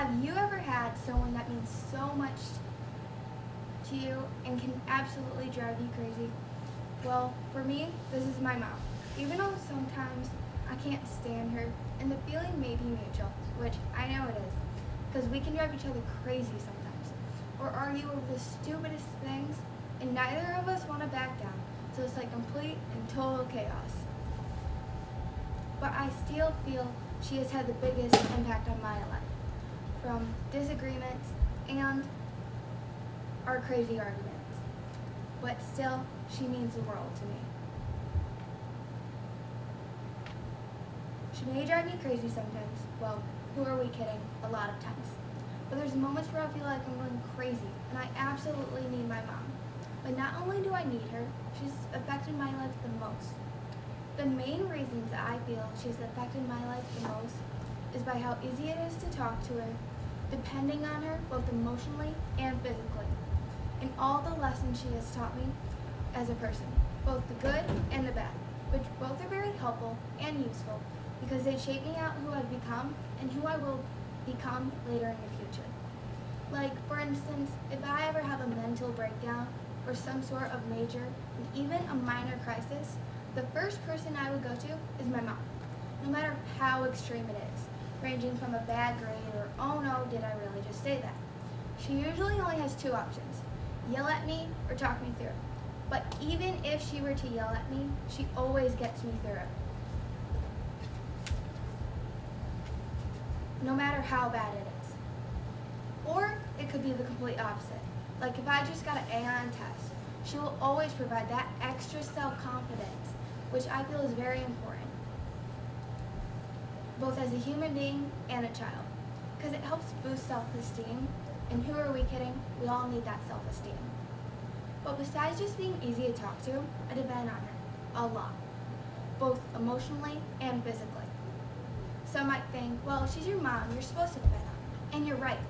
Have you ever had someone that means so much to you and can absolutely drive you crazy? Well, for me, this is my mom. Even though sometimes I can't stand her, and the feeling may be mutual, which I know it is, because we can drive each other crazy sometimes, or argue over the stupidest things, and neither of us want to back down, so it's like complete and total chaos. But I still feel she has had the biggest impact on my life, from disagreements and our crazy arguments. But still, she means the world to me. She may drive me crazy sometimes. Well, who are we kidding? A lot of times. But there's moments where I feel like I'm going crazy, and I absolutely need my mom. But not only do I need her, she's affected my life the most. The main reasons I feel she's affected my life the most is by how easy it is to talk to her, depending on her both emotionally and physically, and all the lessons she has taught me as a person, both the good and the bad, which both are very helpful and useful because they shape me out who I've become and who I will become later in the future. Like, for instance, if I ever have a mental breakdown or some sort of major and even a minor crisis, the first person I would go to is my mom, no matter how extreme it is, ranging from a bad grade or, oh no, did I really just say that? She usually only has two options, yell at me or talk me through it. But even if she were to yell at me, she always gets me through it, no matter how bad it is. Or it could be the complete opposite. Like if I just got an A on a test, she will always provide that extra self-confidence, which I feel is very important, both as a human being and a child, because it helps boost self-esteem, and who are we kidding? We all need that self-esteem. But besides just being easy to talk to, I depend on her a lot, both emotionally and physically. Some might think, well, she's your mom, you're supposed to depend on her, and you're right.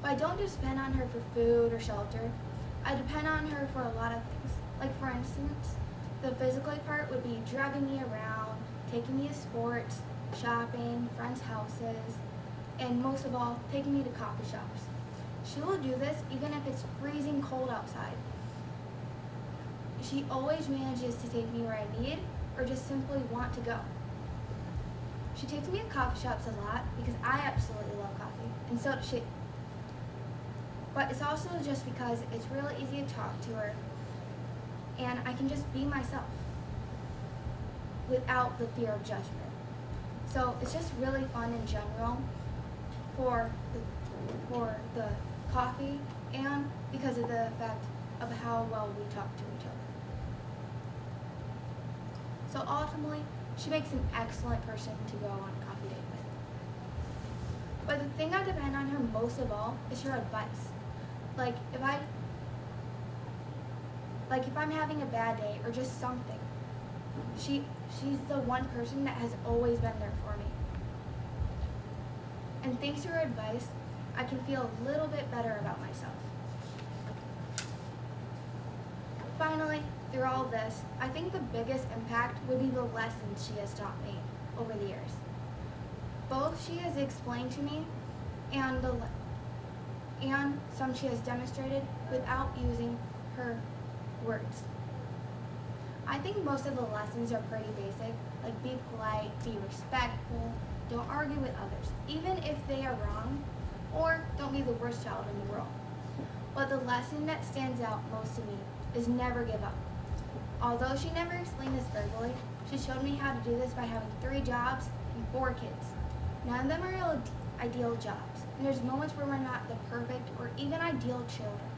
But I don't just depend on her for food or shelter. I depend on her for a lot of things. Like for instance, the physical part would be driving me around, taking me to sports, shopping, friends' houses, and most of all, taking me to coffee shops. She will do this even if it's freezing cold outside. She always manages to take me where I need or just simply want to go. She takes me to coffee shops a lot because I absolutely love coffee, and so does she. But it's also just because it's really easy to talk to her, and I can just be myself without the fear of judgment. So it's just really fun in general for the coffee and because of the effect of how well we talk to each other. So ultimately, she makes an excellent person to go on a coffee date with. But the thing I depend on her most of all is her advice. Like if I'm having a bad day or just something, she's the one person that has always been there for me. And thanks to her advice, I can feel a little bit better about myself. Finally, through all this, I think the biggest impact would be the lessons she has taught me over the years. Both she has explained to me and some she has demonstrated without using her words. I think most of the lessons are pretty basic, like be polite, be respectful, don't argue with others, even if they are wrong, or don't be the worst child in the world. But the lesson that stands out most to me is never give up. Although she never explained this verbally, she showed me how to do this by having 3 jobs and 4 kids. None of them are ideal jobs, and there's moments where we're not the perfect or even ideal children.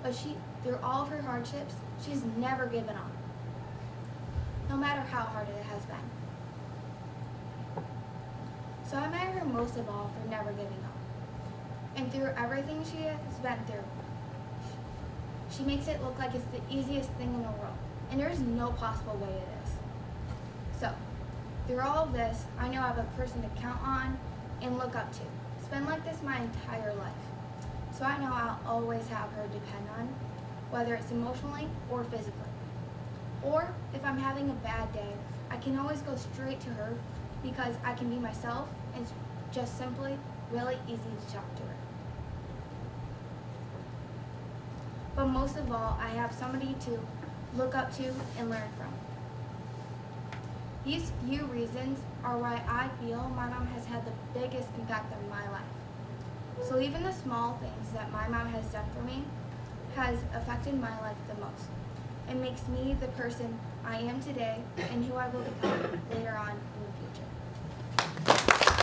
But through all of her hardships, she's never given up, no matter how hard it has been. So I admire her most of all for never giving up. And through everything she has been through, she makes it look like it's the easiest thing in the world, and there is no possible way it is. So, through all of this, I know I have a person to count on and look up to. It's been like this my entire life. So I know I'll always have her to depend on, whether it's emotionally or physically. Or if I'm having a bad day, I can always go straight to her because I can be myself and just simply really easy to talk to her. But most of all, I have somebody to look up to and learn from. These few reasons are why I feel my mom has had the biggest impact on my life. So even the small things that my mom has done for me has affected my life the most. It makes me the person I am today and who I will become later on in the future.